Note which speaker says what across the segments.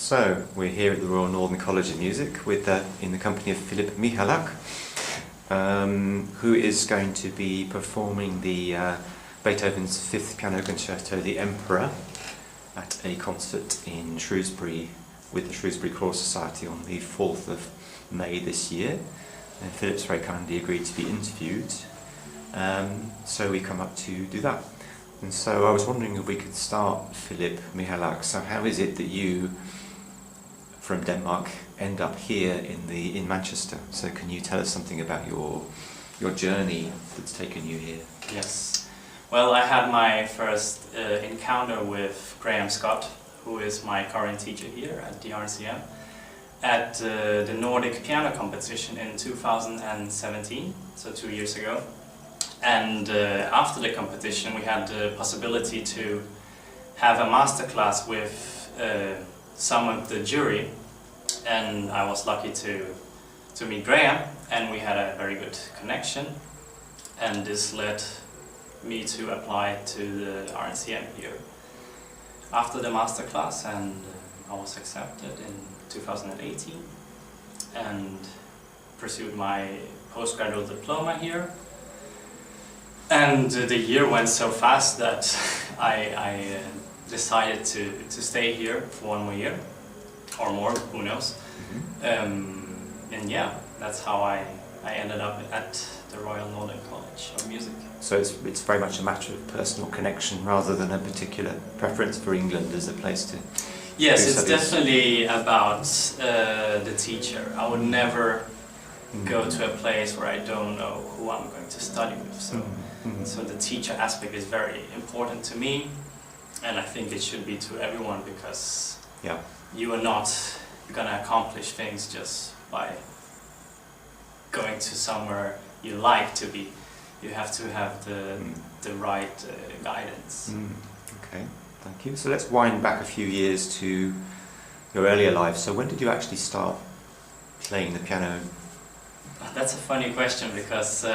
Speaker 1: So, we're here at the Royal Northern College of Music with, in the company of Filip Michalak, who is going to be performing the Beethoven's Fifth Piano Concerto, The Emperor, at a concert in Shrewsbury with the Shrewsbury Choral Society on the 4th of May this year. And Filip's very kindly agreed to be interviewed, so we come up to do that. And so I was wondering if we could start, Filip Michalak. So how is it that you, from Denmark, end up here in Manchester? So can you tell us something about your journey that's taken you here?
Speaker 2: Yes. Well, I had my first encounter with Graham Scott, who is my current teacher here at the RCM, at the Nordic Piano Competition in 2017, so 2 years ago. And after the competition we had the possibility to have a masterclass with some of the jury, and I was lucky to meet Graham, and we had a very good connection, and this led me to apply to the RNCM here after the masterclass, and I was accepted in 2018 and pursued my postgraduate diploma here. And the year went so fast that I decided to stay here for 1 more year, or more, who knows. And yeah, that's how I ended up at the Royal Northern College of Music.
Speaker 1: So it's very much a matter of personal connection rather than a particular preference for England as a place to
Speaker 2: Yes,
Speaker 1: do
Speaker 2: it's
Speaker 1: studies.
Speaker 2: definitely about the teacher. I would never go to a place where I don't know who I'm going to study with. So the teacher aspect is very important to me, and I think it should be to everyone, because you are not going to accomplish things just by going to somewhere you like to be. You have to have the right guidance.
Speaker 1: Okay, thank you. So let's wind back a few years to your earlier life. So when did you actually start playing the piano?
Speaker 2: That's a funny question, because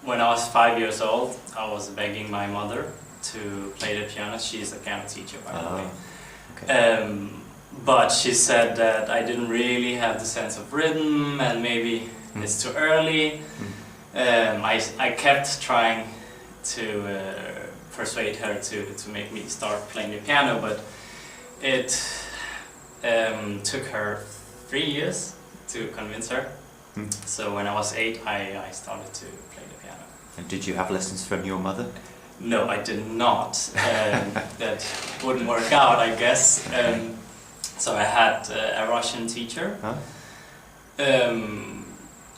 Speaker 2: when I was 5 years old, I was begging my mother to play the piano. She's a piano teacher, by the way.
Speaker 1: Okay.
Speaker 2: But she said that I didn't really have the sense of rhythm, and maybe it's too early. I kept trying to persuade her to make me start playing the piano, but it took her 3 years to convince her. So when I was 8, I started to play the piano.
Speaker 1: And did you have lessons from your mother?
Speaker 2: No, I did not. That wouldn't work out, I guess. So I had a Russian teacher,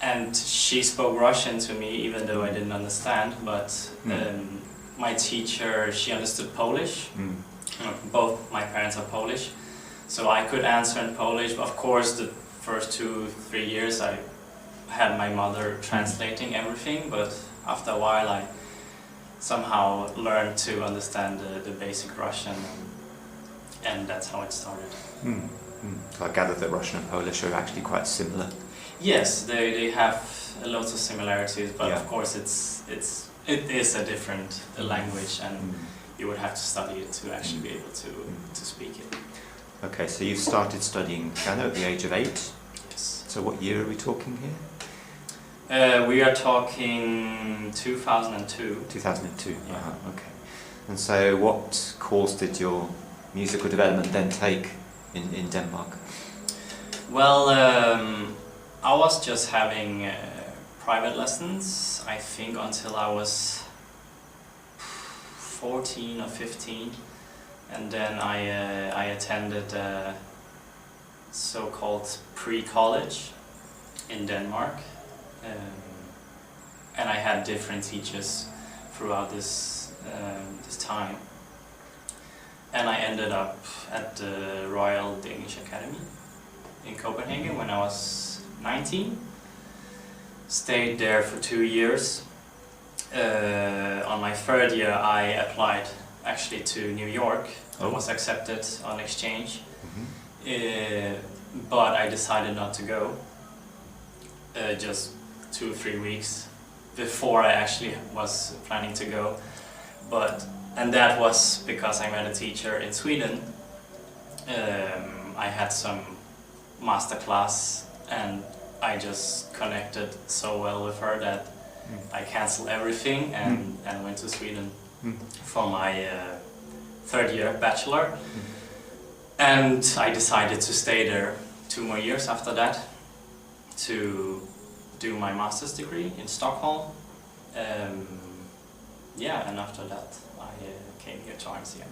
Speaker 2: and she spoke Russian to me, even though I didn't understand. But my teacher, she understood Polish. Both my parents are Polish, so I could answer in Polish. Of course, the first 2-3 years I had my mother translating everything, but after a while I somehow learned to understand the basic Russian, and that's how it started.
Speaker 1: So I gather that Russian and Polish are actually quite similar.
Speaker 2: Yes, they have lots of similarities, but of course it is a different language, and you would have to study it to actually be able to speak it.
Speaker 1: Okay, so you started studying piano at the age of 8?
Speaker 2: Yes.
Speaker 1: So what year are we talking here?
Speaker 2: We are talking 2002.
Speaker 1: 2002,
Speaker 2: Yeah.
Speaker 1: okay. And so what course did your musical development then take in Denmark?
Speaker 2: Well, I was just having private lessons, I think, until I was 14 or 15. And then I attended so-called pre-college in Denmark, and I had different teachers throughout this time. And I ended up at the Royal Danish Academy in Copenhagen when I was 19. Stayed there for 2 years. On my 3rd year I applied actually to New York. I was accepted on exchange, but I decided not to go just 2 or 3 weeks before I actually was planning to go. And that was because I met a teacher in Sweden I had some master class, and I just connected so well with her that I canceled everything and went to Sweden for my third year bachelor. And I decided to stay there 2 more years after that to do my master's degree in Stockholm. Yeah, and after that I came here to RCM.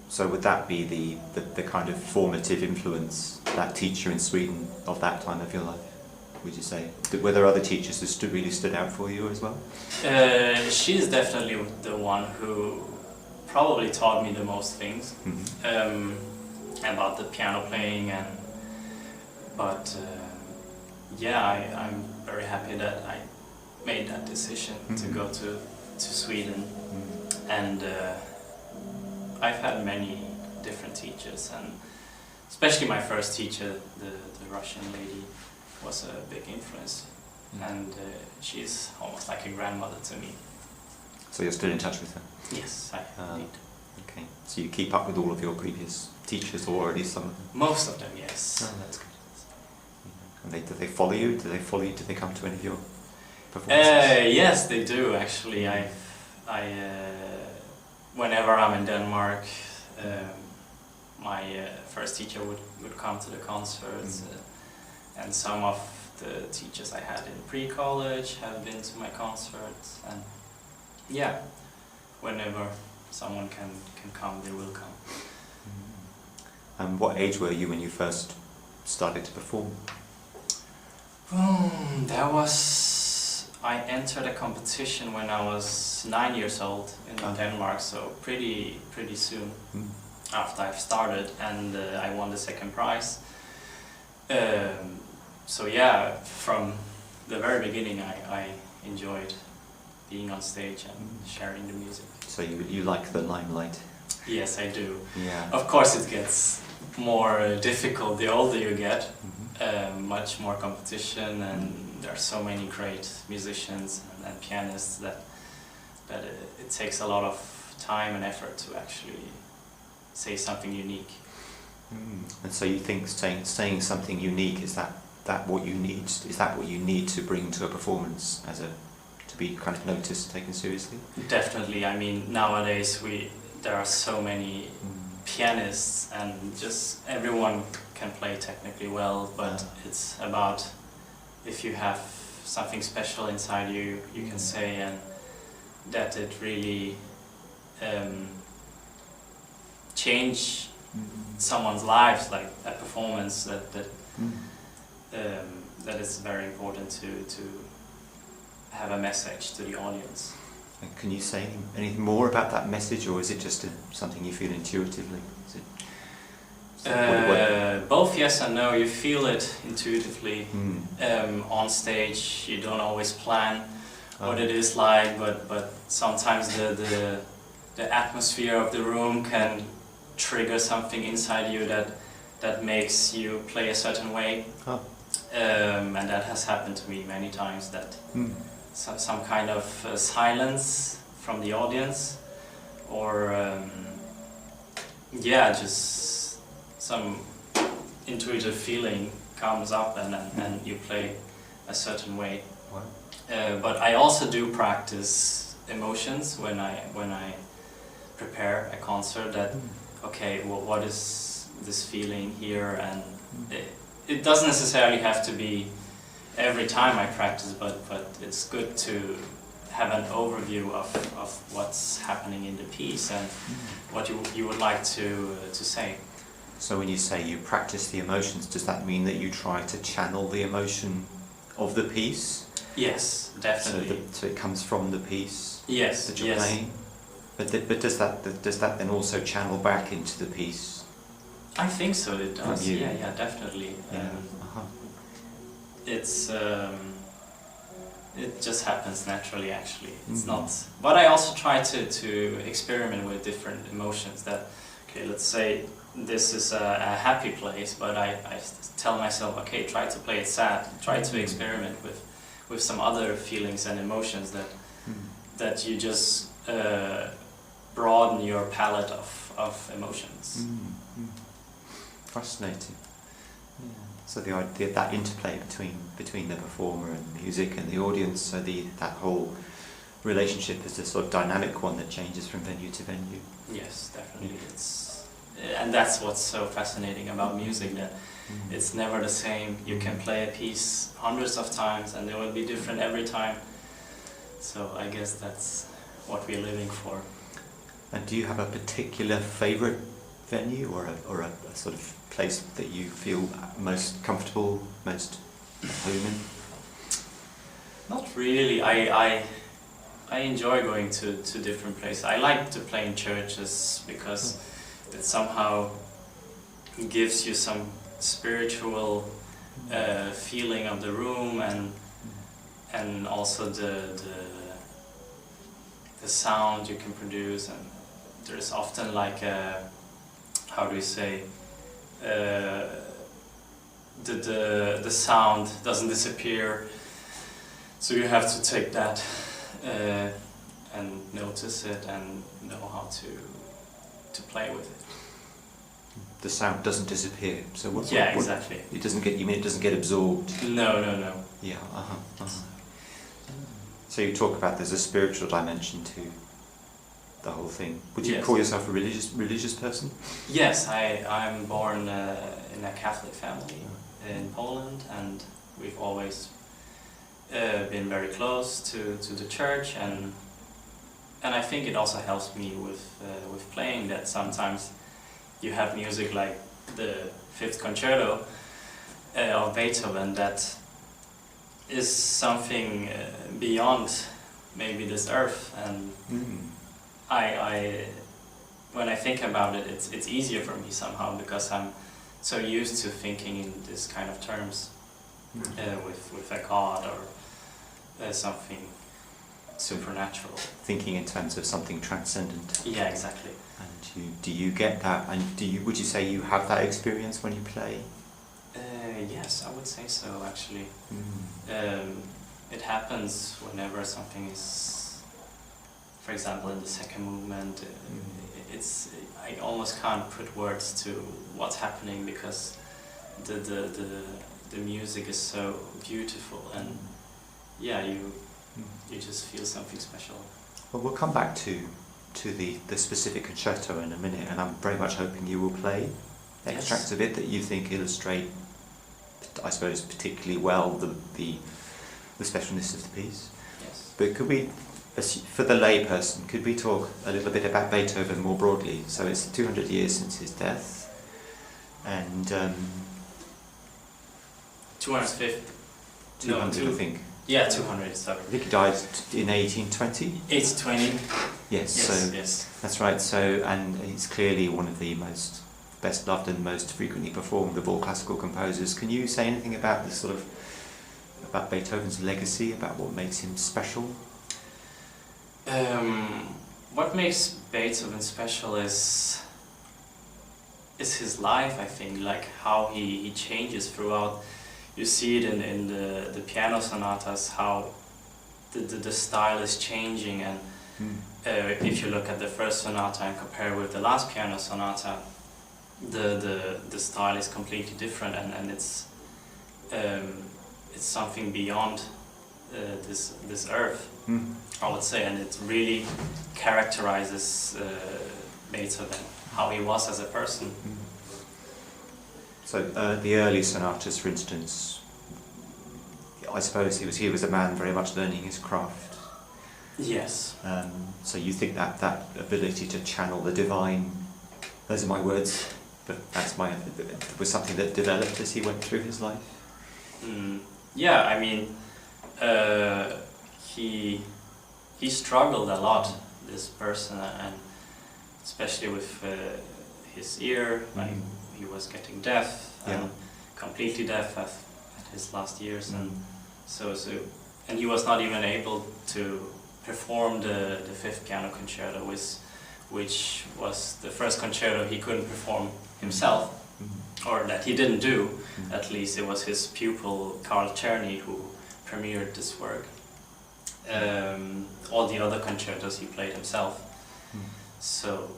Speaker 1: So would that be the kind of formative influence, that teacher in Sweden of that time of your life, would you say? Were there other teachers who really stood out for you as well?
Speaker 2: She is definitely the one who probably taught me the most things about the piano playing, but yeah, I'm very happy that I made that decision to go to Sweden, and I've had many different teachers, and especially my first teacher, the Russian lady, was a big influence, and she's almost like a grandmother to me.
Speaker 1: So you're still in touch with her?
Speaker 2: Yes, I indeed.
Speaker 1: Okay, so you keep up with all of your previous teachers, or at least some of them?
Speaker 2: Most of them, yes.
Speaker 1: Oh, that's good. And do they follow you? Do they follow you? Do they come to any of your performances?
Speaker 2: Yes, they do actually. Whenever I'm in Denmark, my first teacher would come to the concerts, and some of the teachers I had in pre-college have been to my concerts, and yeah, whenever someone can come, they will come.
Speaker 1: And what age were you when you first started to perform?
Speaker 2: I entered a competition when I was 9 years old in Denmark, so pretty soon after I've started, and I won the second prize. So yeah, from the very beginning I enjoyed being on stage and sharing the music. So
Speaker 1: you like the limelight?
Speaker 2: Yes, I do.
Speaker 1: Yeah.
Speaker 2: Of course it gets more difficult the older you get, much more competition, and there are so many great musicians and pianists that it takes a lot of time and effort to actually say something unique.
Speaker 1: And so you think saying something unique, is that what you need? Is that what you need to bring to a performance to be kind of noticed, taken seriously? Definitely.
Speaker 2: I mean, nowadays there are so many pianists, and just everyone can play technically well, but it's about if you have something special inside you, you can say, and that it really change someone's lives, like a performance that is very important to have a message to the audience.
Speaker 1: And can you say anything more about that message, or is it just something you feel intuitively?
Speaker 2: Both yes and no. You feel it intuitively. On stage, you don't always plan what it is like, but sometimes the atmosphere of the room can trigger something inside you that makes you play a certain way. And that has happened to me many times, that some kind of silence from the audience, or just some intuitive feeling comes up, and you play a certain way. But I also do practice emotions when I prepare a concert, that okay, what is this feeling here, and it doesn't necessarily have to be every time I practice, but it's good to have an overview of what's happening in the piece and what you would like to say.
Speaker 1: So when you say you practice the emotions, does that mean that you try to channel the emotion of the piece?
Speaker 2: Yes, definitely.
Speaker 1: So it comes from the piece
Speaker 2: that
Speaker 1: you're playing? But does that then also channel back into the piece?
Speaker 2: I think so, it does. Yeah, definitely. It's it just happens naturally, actually. It's not. But I also try to experiment with different emotions. That, okay, let's say this is a happy place, but I tell myself, okay, try to play it sad. Try to experiment with some other feelings and emotions that you just broaden your palette of emotions.
Speaker 1: Fascinating. Yeah. So the idea, that interplay between the performer and the music and the audience, so that whole relationship is a sort of dynamic one that changes from venue to venue.
Speaker 2: Yes, definitely. And that's what's so fascinating about music, that it's never the same. You can play a piece hundreds of times and it will be different every time. So I guess that's what we're living for.
Speaker 1: And do you have a particular favourite venue or a sort of place that you feel most comfortable, most at home in?
Speaker 2: Not really. I enjoy going to different places. I like to play in churches because it somehow gives you some spiritual feeling of the room, and also the sound you can produce, and there's often like a, how do you say, the sound doesn't disappear, so you have to take that and notice it and know how to play with it.
Speaker 1: The sound doesn't disappear. So what?
Speaker 2: Yeah, exactly.
Speaker 1: It doesn't get. You mean it doesn't get absorbed?
Speaker 2: No.
Speaker 1: Yeah. So you talk about there's a spiritual dimension to the whole thing. Would you call yourself a religious person?
Speaker 2: Yes, I'm born in a Catholic family in Poland, and we've always been very close to the church, and I think it also helps me with playing, that sometimes you have music like the Fifth Concerto of Beethoven that is something beyond maybe this earth, and I when I think about it, it's easier for me somehow, because I'm so used to thinking in this kind of terms, with a god or something supernatural.
Speaker 1: Thinking in terms of something transcendent.
Speaker 2: Yeah, exactly.
Speaker 1: And do you get that? And would you say you have that experience when you play?
Speaker 2: Yes, I would say so, actually. It happens whenever something is, for example, in the second movement. I almost can't put words to what's happening, because the music is so beautiful, and you just feel something special.
Speaker 1: Well, we'll come back to the specific concerto in a minute, and I'm very much hoping you will play extracts of it that you think illustrate, I suppose, particularly well the specialness of the piece.
Speaker 2: Yes.
Speaker 1: But could we, for the lay person, could we talk a little bit about Beethoven more broadly? So it's 200 years since his death, and
Speaker 2: 250.
Speaker 1: 200, I think.
Speaker 2: Yeah, 200, sorry.
Speaker 1: I think he died in 1820.
Speaker 2: 1820.
Speaker 1: Yes, so that's right. So, and he's clearly one of the most best loved and most frequently performed of all classical composers. Can you say anything about this sort of, about Beethoven's legacy, about what makes him special?
Speaker 2: What makes Beethoven special is his life, I think, like how he changes throughout. You see it in the piano sonatas, how the style is changing, and if you look at the first sonata and compare with the last piano sonata, the style is completely different, and it's something beyond this earth, I would say, and it really characterizes Beethoven, how he was as a person.
Speaker 1: So the early sonatas, for instance, I suppose he was a man very much learning his craft.
Speaker 2: Yes.
Speaker 1: So you think that ability to channel the divine, those are my words, but was something that developed as he went through his life?
Speaker 2: Yeah, I mean, he struggled a lot, this person, and especially with his ear, like he was getting deaf, and completely deaf at his last years, and and he was not even able to perform the Fifth Piano Concerto, which was the first concerto he couldn't perform himself, or that he didn't do. At least it was his pupil Carl Czerny who premiered this work. All the other concertos he played himself. So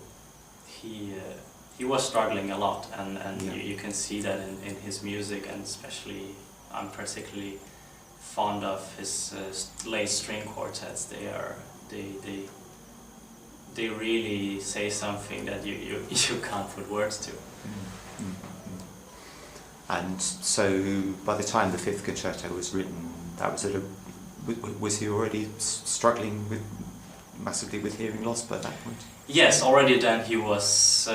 Speaker 2: he was struggling a lot, and
Speaker 1: Yeah.
Speaker 2: you can see that in his music, and especially I'm particularly fond of his late string quartets. They really say something that you can't put words to.
Speaker 1: And so by the time the fifth concerto was written, that was was he already struggling massively with hearing loss by that point?
Speaker 2: Yes, already then he was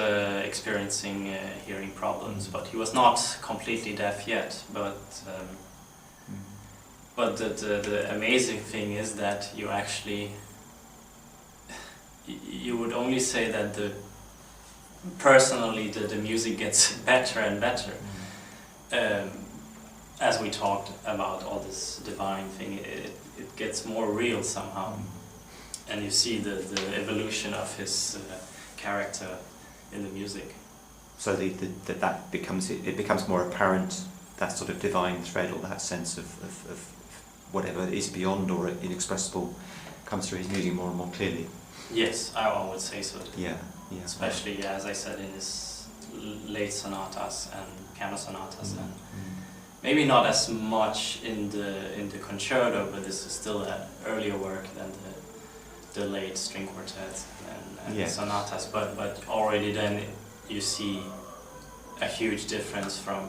Speaker 2: experiencing hearing problems, but he was not completely deaf yet. But the amazing thing is that you actually, you would only say that personally the music gets better and better. As we talked about all this divine thing, it gets more real somehow. And you see the evolution of his character in the music.
Speaker 1: So that becomes more apparent, that sort of divine thread, or that sense of whatever is beyond or inexpressible comes through his music more and more clearly.
Speaker 2: Yes, I would say so.
Speaker 1: Yeah.
Speaker 2: Especially, as I said, in his late sonatas and piano sonatas, and maybe not as much in the concerto, but this is still an earlier work than the late string quartets and sonatas. But already then you see a huge difference from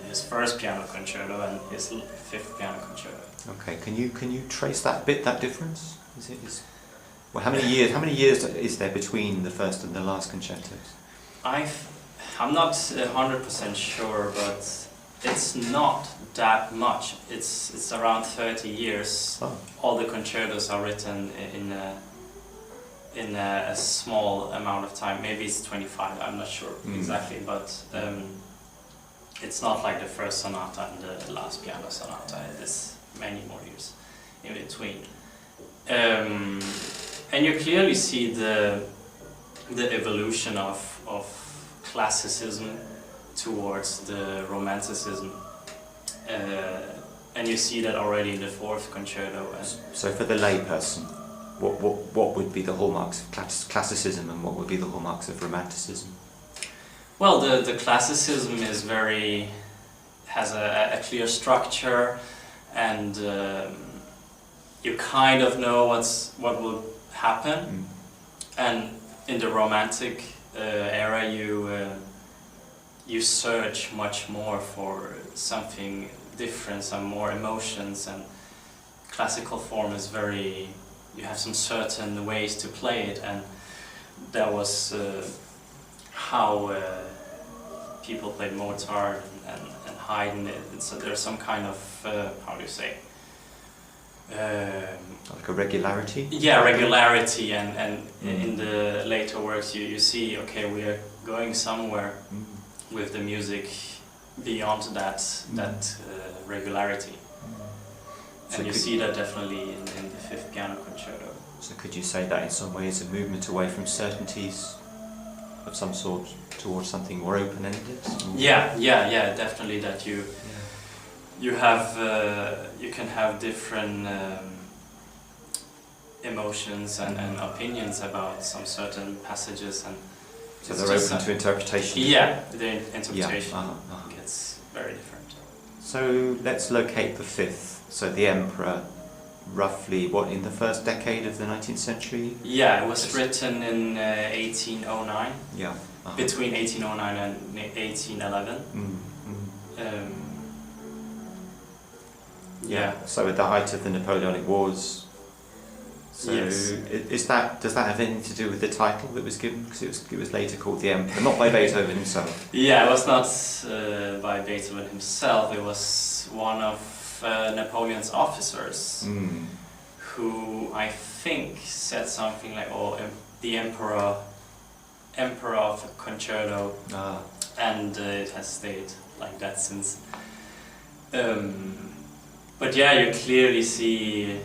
Speaker 2: his first piano concerto and his fifth piano concerto.
Speaker 1: Okay, can you trace that difference? Well, how many years is there between the first and the last concertos?
Speaker 2: I'm not 100% sure, but it's not that much. It's around 30 years.
Speaker 1: Oh.
Speaker 2: All the concertos are written in a small amount of time. Maybe it's 25. I'm not sure exactly, but it's not like the first sonata and the last piano sonata. There's many more years in between. And you clearly see the evolution of classicism towards the romanticism, and you see that already in the fourth concerto.
Speaker 1: So for the layperson, what would be the hallmarks of classicism, and what would be the hallmarks of romanticism?
Speaker 2: Well, the classicism has a clear structure, and you kind of know what will happen. And in the romantic era, you search much more for something different, some more emotions, and classical form is you have some certain ways to play it, and that was how people played Mozart and Haydn. There's some kind of, how do you say?
Speaker 1: Like a regularity?
Speaker 2: Yeah, regularity, and in the later works you see, okay, we are going somewhere with the music beyond that regularity. And you see that definitely in the fifth piano concerto.
Speaker 1: So could you say that in some ways a movement away from certainties of some sort towards something more open-ended?
Speaker 2: Yeah, definitely that you can have different emotions and opinions about some certain passages, and
Speaker 1: so they're open to interpretation.
Speaker 2: Yeah, the interpretation
Speaker 1: Yeah.
Speaker 2: gets very different.
Speaker 1: So let's locate the fifth. So the Emperor, roughly in the first decade of the 19th century?
Speaker 2: Yeah, it was written in 1809.
Speaker 1: Yeah.
Speaker 2: Between 1809 and 1811. Yeah.
Speaker 1: So at the height of the Napoleonic Wars. So
Speaker 2: yes.
Speaker 1: Does that have anything to do with the title that was given? Because it was later called the Emperor, not by Beethoven himself.
Speaker 2: Yeah, it was not by Beethoven himself. It was one of Napoleon's officers who I think said something like, the Emperor of the concerto, and it has stayed like that since. But yeah, you clearly see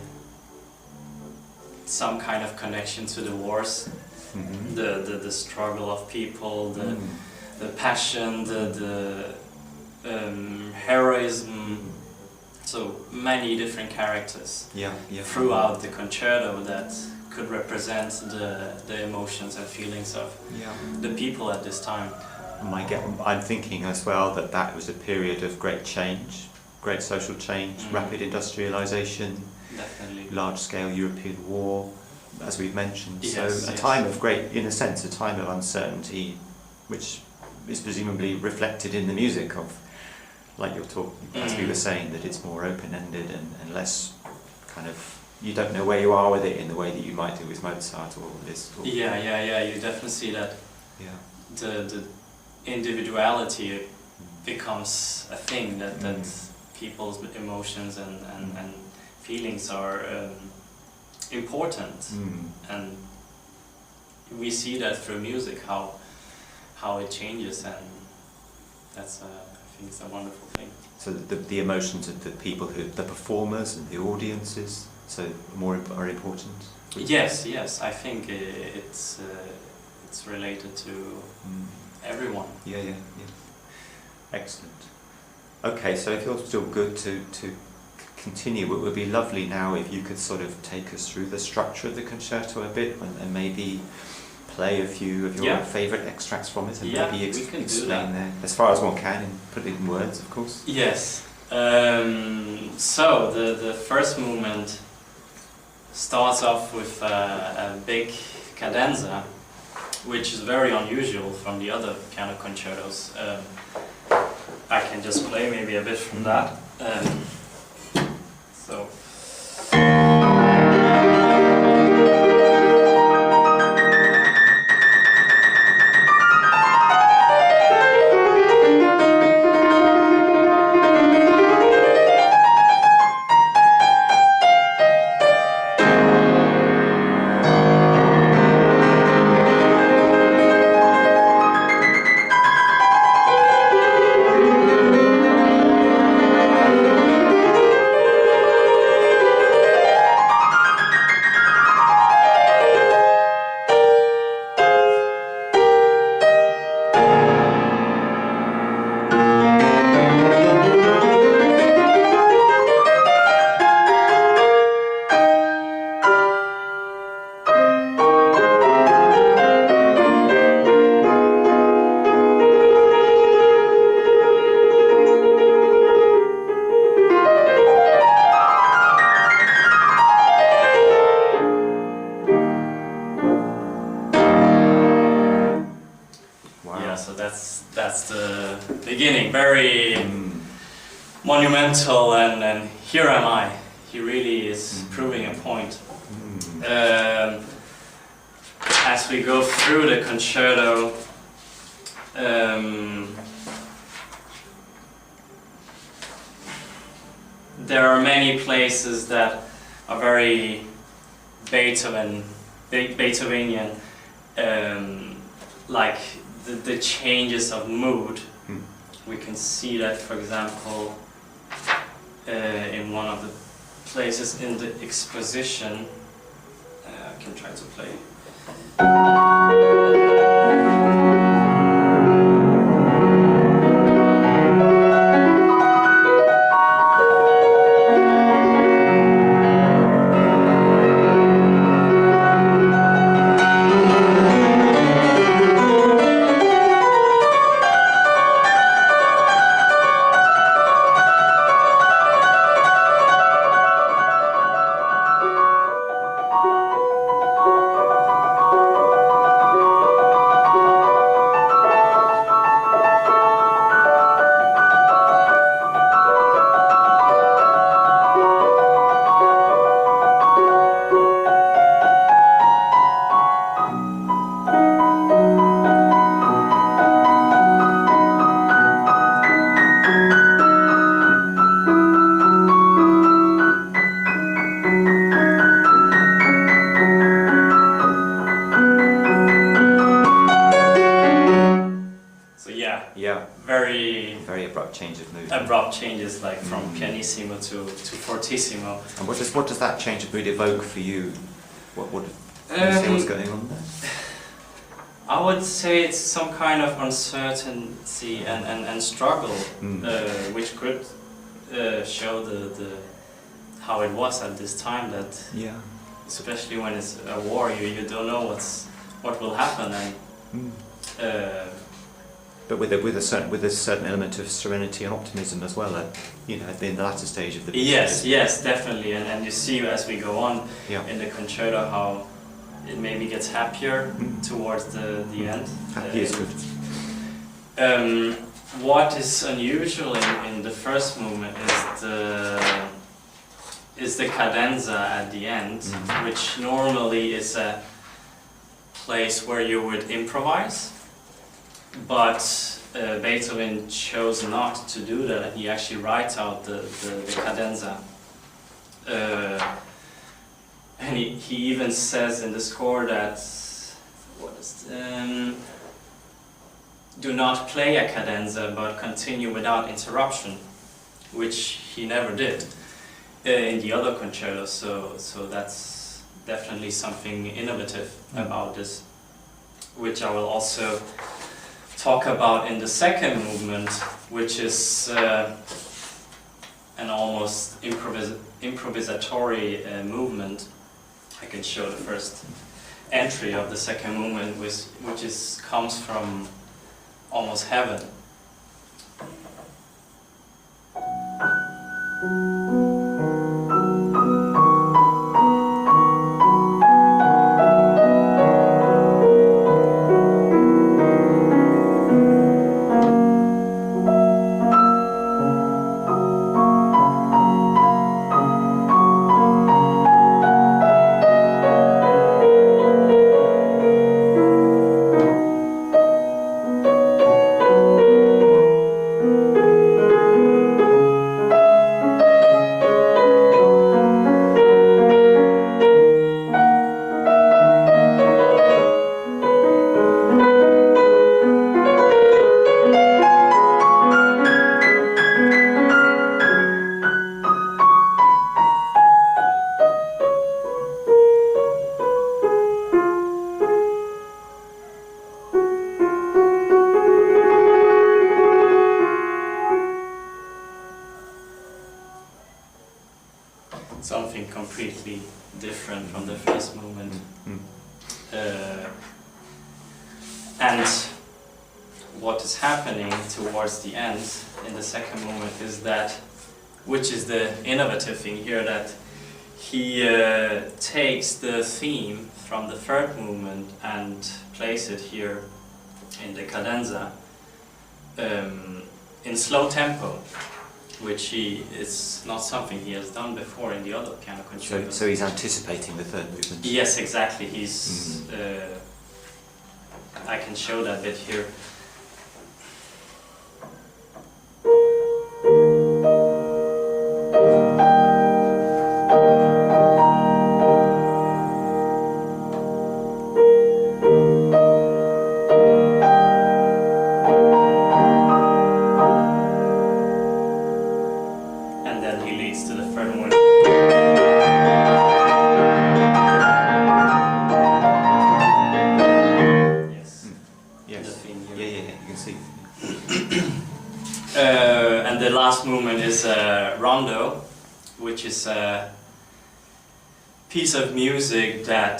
Speaker 2: some kind of connection to the wars, the struggle of people, the passion, the heroism. So many different characters throughout the concerto that could represent the emotions and feelings of the people at this time.
Speaker 1: I'm thinking as well that that was a period of great change, great social change, rapid industrialisation,
Speaker 2: definitely,
Speaker 1: large-scale European war, as we've mentioned.
Speaker 2: Yes,
Speaker 1: so a time of great, in a sense, a time of uncertainty, which is presumably reflected in the music of, like you're talking, as we were saying, that it's more open-ended and less kind of, you don't know where you are with it in the way that you might do with Mozart or Liszt.
Speaker 2: Yeah. You definitely see that.
Speaker 1: Yeah.
Speaker 2: The individuality becomes a thing that people's emotions and feelings are important, and we see that through music how it changes, and that's I think it's a wonderful thing.
Speaker 1: So the emotions of the people the performers and the audiences, so are important.
Speaker 2: Yes, I think it's related to everyone.
Speaker 1: Yeah. Excellent. Okay, so if you're still good to continue, it would be lovely now if you could sort of take us through the structure of the concerto a bit and maybe play a few of your favourite extracts from it and maybe explain there, as far as one can, and put it in words, of course.
Speaker 2: Yes. So the first movement starts off with a big cadenza, which is very unusual from the other piano concertos. I can just play maybe a bit from that. So. That's the beginning, very monumental, and here am I. He really is proving a point. As we go through the concerto, there are many places that are very Beethovenian, like the changes of mood. We can see that, for example, in one of the places in the exposition. I can try to play. Very
Speaker 1: abrupt change of mood.
Speaker 2: Abrupt changes, like from pianissimo to fortissimo.
Speaker 1: And what does that change of mood evoke for you? What can you say what's going on there?
Speaker 2: I would say it's some kind of uncertainty and struggle, which could show the how it was at this time. That especially when it's a war, you don't know what will happen, and
Speaker 1: but with a certain element of serenity and optimism as well. In the latter stage of the piece.
Speaker 2: Yes, definitely, and you see as we go on in the concerto how it maybe gets happier towards the end.
Speaker 1: Happy is good.
Speaker 2: What is unusual in the first movement is the cadenza at the end, which normally is a place where you would improvise, but Beethoven chose not to do that. He actually writes out the cadenza. And he even says in the score that do not play a cadenza but continue without interruption, which he never did in the other concertos. So that's definitely something innovative about this, which I will also talk about in the second movement, which is an almost improvisatory movement. I can show the first entry of the second movement, which comes from Almost Heaven. Something completely different from the first movement. And what is happening towards the end in the second movement is that, which is the innovative thing here, that he takes the theme from the third movement and plays it here in the cadenza in slow tempo, which is not something he has done before in the other piano concertos.
Speaker 1: So he's anticipating the third movement.
Speaker 2: Yes, exactly. He's. I can show that bit here. And the last movement is a rondo, which is a piece of music that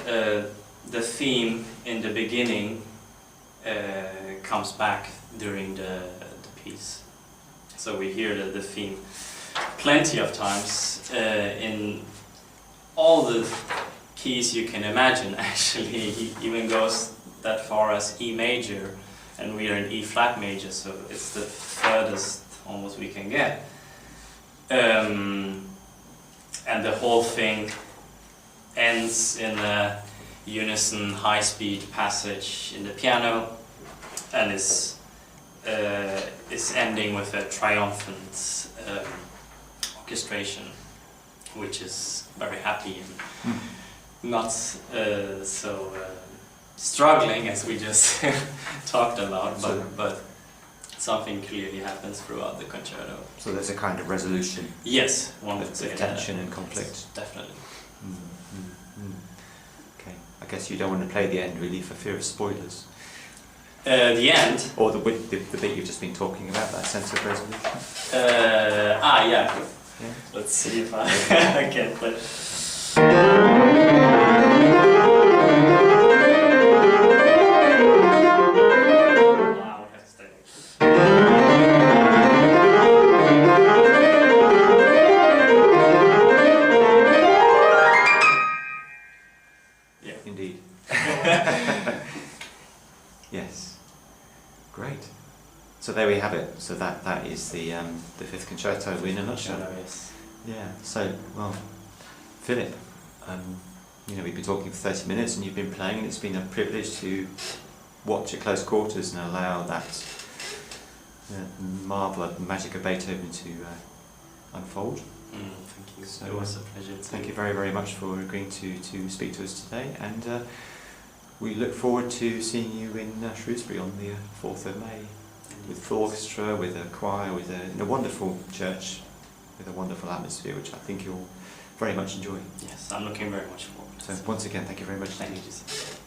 Speaker 2: the theme in the beginning comes back during the piece. So we hear the theme plenty of times in all the keys you can imagine. Actually, he even goes that far as E major, and we are in E flat major, so it's the furthest almost we can get. And the whole thing ends in a unison high-speed passage in the piano, and is ending with a triumphant orchestration, which is very happy and not so struggling as we just talked about, but something clearly happens throughout the concerto.
Speaker 1: So there's a kind of resolution.
Speaker 2: Yes, one would say
Speaker 1: tension and conflict.
Speaker 2: Yes, definitely.
Speaker 1: Okay, I guess you don't want to play the end really for fear of spoilers.
Speaker 2: The end?
Speaker 1: Or the bit you've just been talking about, that sense of resolution.
Speaker 2: Yeah. Let's see if I can play.
Speaker 1: is the fifth concerto in a nutshell.
Speaker 2: Yes.
Speaker 1: Yeah. So, well, Philip, you know, we've been talking for 30 minutes and you've been playing, and it's been a privilege to watch at close quarters and allow that marvel of the magic of Beethoven to unfold.
Speaker 2: Thank you.
Speaker 1: So,
Speaker 2: it was a pleasure too.
Speaker 1: Thank you very, very much for agreeing to speak to us today, and we look forward to seeing you in Shrewsbury on the 4th of May with full orchestra, with a choir, in a wonderful church, with a wonderful atmosphere, which I think you'll very much enjoy.
Speaker 2: Yes, I'm looking very much forward to
Speaker 1: So
Speaker 2: it.
Speaker 1: once again, thank you very much.
Speaker 2: Thank you.